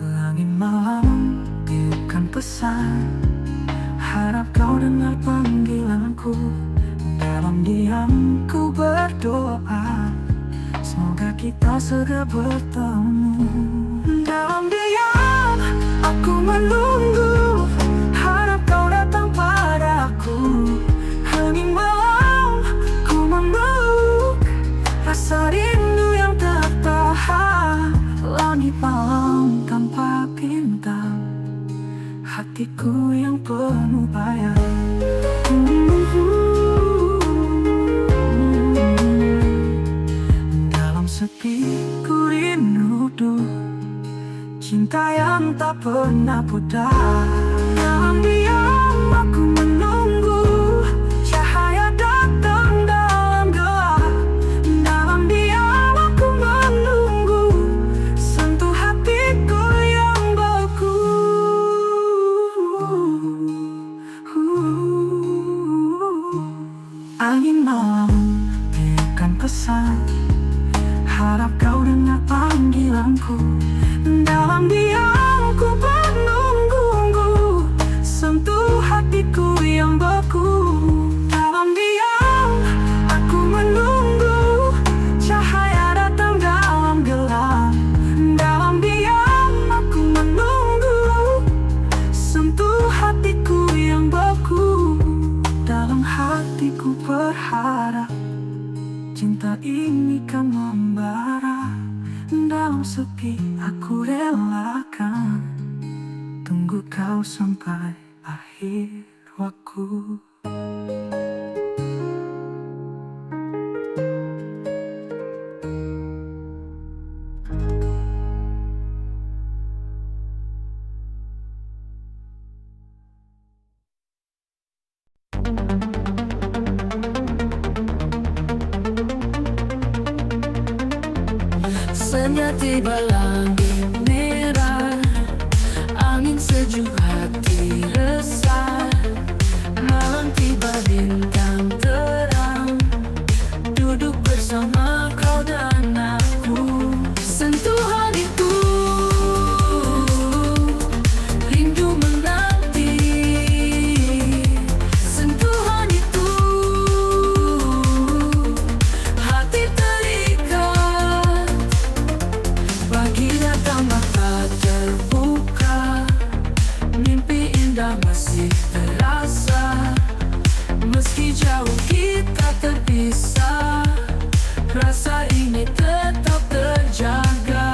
Langit malam tiupkan pesan, harap kau dengar panggilanku. Dalam diam ku berdoa, semoga kita segera bertemu. Dalam diam aku menunggu, harap kau datang padaku. Hening malam ku memeluk, rasa rindu yang tertahan. Langit malam tanpa bintang, hatiku yang penuh bayang. Dalam sepi ku rindu, cinta yang tak pernah pudar. Dalam diam aku menunggu, cahaya datang dalam gelap. Dalam diam aku menunggu, sentuh hatiku yang beku. Angin malam berikan pesan, harap kau dengar panggilanku. Dalam diam ku menunggu, sentuh hatiku yang beku. Dalam diam aku menunggu, cahaya datang dalam gelap. Dalam diam aku menunggu, sentuh hatiku yang beku. Dalam hatiku berharap, cinta ini kan membara dalam sepi. Tapi aku relakan tunggu kau sampai akhir waktu. Senja tiba langit merah, angin sejuk hati resah. Malam tiba bintang terang, duduk bersama kau dan aku. Sentuhan itu rindu menanti, sentuhan itu hati terikat. Pagi datang mata terbuka, mimpi indah masih terasa. Meski jauh kita terpisah, rasa ini tetap terjaga.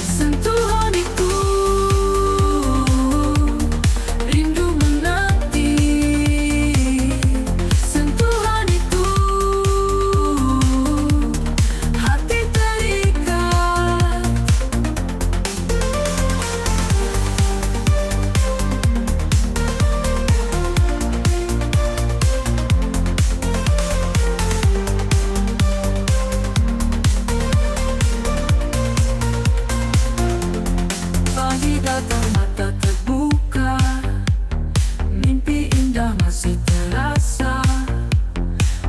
Sentuhan itu rindu menanti, sentuhan itu hati terikat. Pagi datang mata terbuka, mimpi indah masih terasa.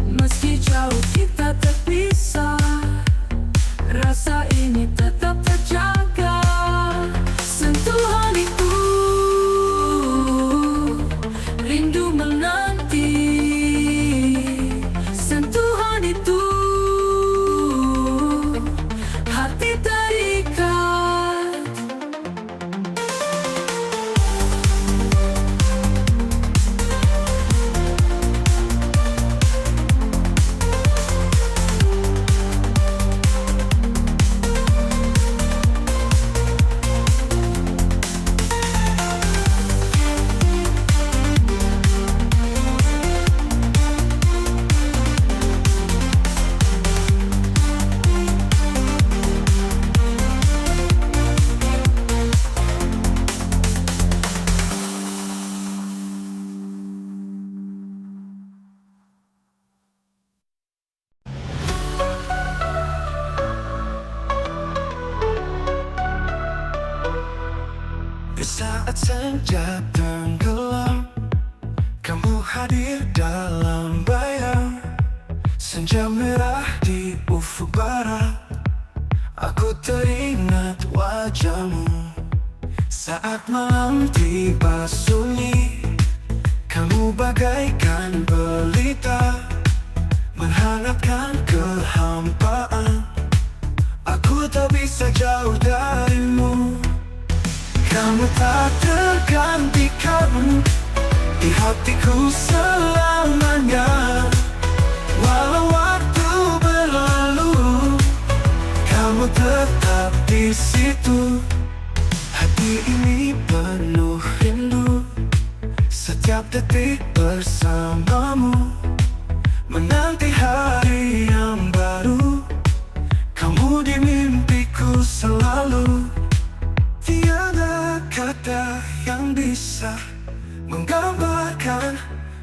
Meski jauh kita terpisah, rasa ini tetap terjaga. Sentuhan itu rindu menanti, sentuhan itu hati terikat. Di saat senja tenggelam, kamu hadir dalam bayang. Senja merah di ufuk barat, aku teringat wajahmu. Saat malam tiba sunyi, kamu bagaikan pelita, menghangatkan kehampaan. Aku tak bisa jauh darimu. Kamu tak tergantikan di hatiku selamanya. Walau waktu berlalu, kamu tetap di situ. Hati ini penuh rindu, setiap detik bersamamu. Menanti hari yang baru, kamu di mimpiku selalu. Tiada kata yang bisa menggambarkan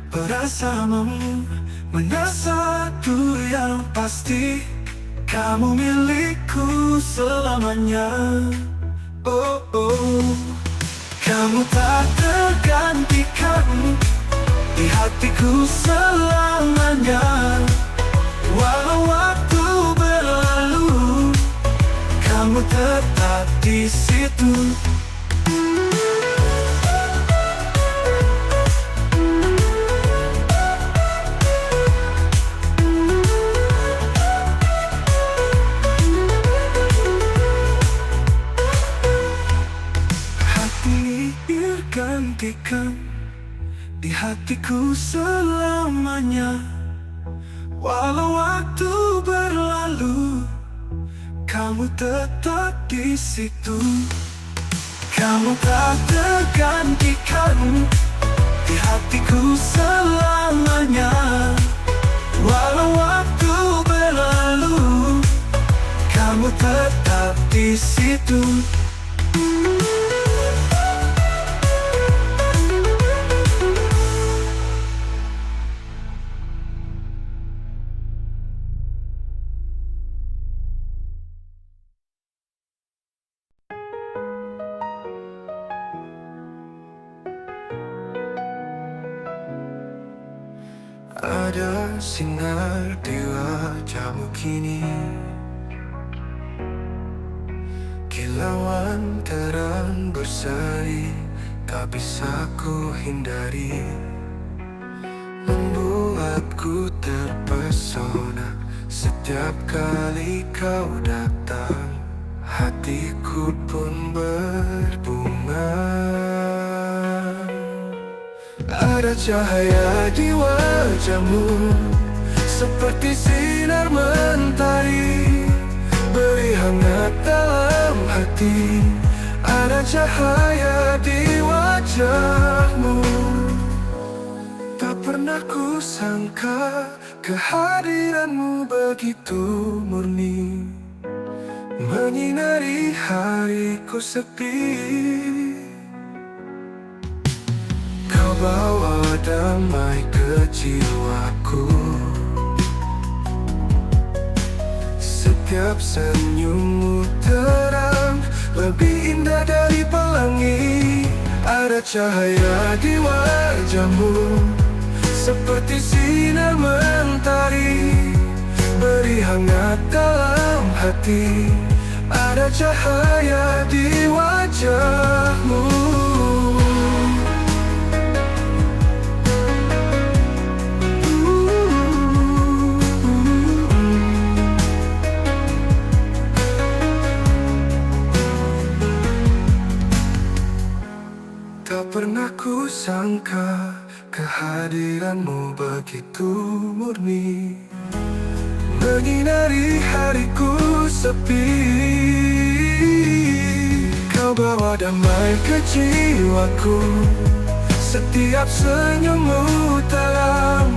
perasaanmu. Benar satu yang pasti, kamu milikku selamanya. Oh, oh. Kamu tak tergantikan di hatiku selamanya. Walau waktu berlalu, kamu tetap di situ. abadikan di hatiku selamanya. Walau waktu berlalu, kamu tetap di situ. Kamu tak tergantikan di hatiku selamanya. Walau waktu berlalu, kamu tetap di situ. Ada sinar di wajahmu kini, kilauan terang berseri, tak bisa ku hindari, membuatku terpesona. Setiap kali kau datang, hatiku pun berbunga. Ada cahaya di wajahmu, seperti sinar mentari, beri hangat dalam hati. Ada cahaya di wajahmu. Tak pernah ku sangka kehadiranmu begitu murni, menyinari hariku sepi. Kau bawa damai ke jiwaku, setiap senyummu terang, lebih indah dari pelangi. Ada cahaya di wajahmu, seperti sinar mentari, beri hangat dalam hati. Ada cahaya di wajahmu. Tak pernah ku sangka kehadiranmu begitu murni, menyinari hariku sepi. Kau bawa damai ke jiwaku, setiap senyummu terang,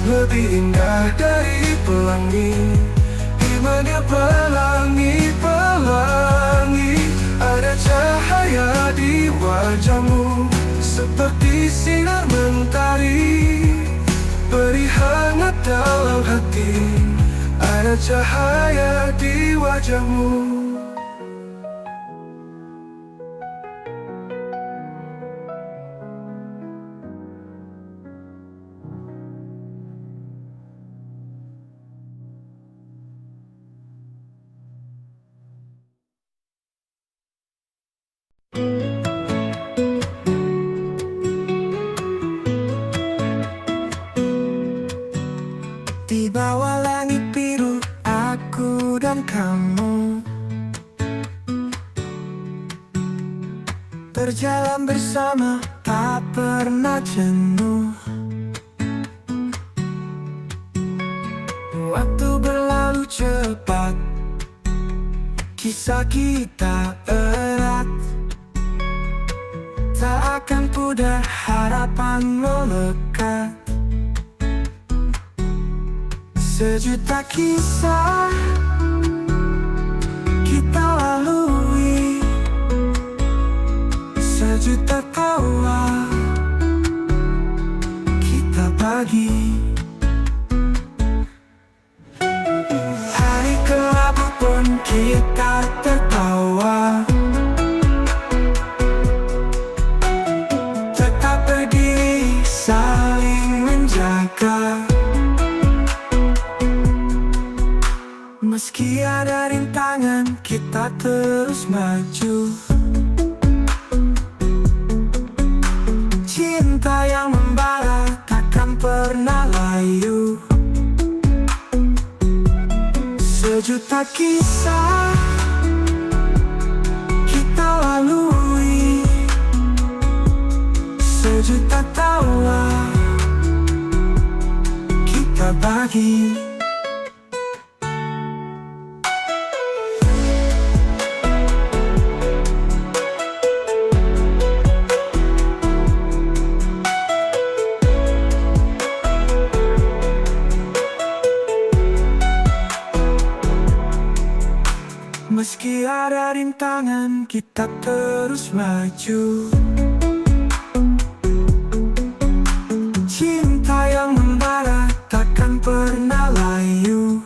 lebih indah dari pelangi. Dimana pelangi-pelangi, ada cahaya di wajahmu, seperti sinar mentari, beri hangat dalam hati. Ada cahaya di wajahmu. Di bawah langit biru, aku dan kamu berjalan bersama, tak pernah jenuh. Waktu berlalu cepat, kisah kita erat, tak akan pudar harapan melekat. Sejuta kisah kita lalui, sejuta tawa kita bagi. Hari kelabu pun kita tertawa, tetap berdiri saling menjaga. Meski ada rintangan, kita terus maju. Cinta yang membara takkan pernah layu. Sejuta kisah kita lalui, ada rintangan, kita terus maju. Cinta yang membara takkan pernah layu.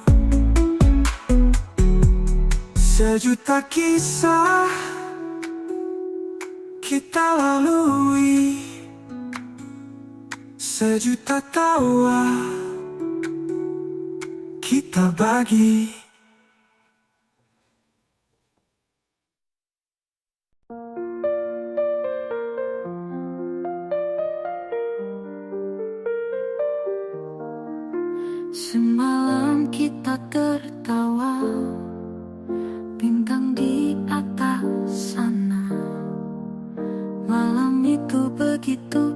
Sejuta kisah kita lalui, sejuta tawa kita bagi. Semalam kita tertawa, bintang di atas sana. Malam itu begitu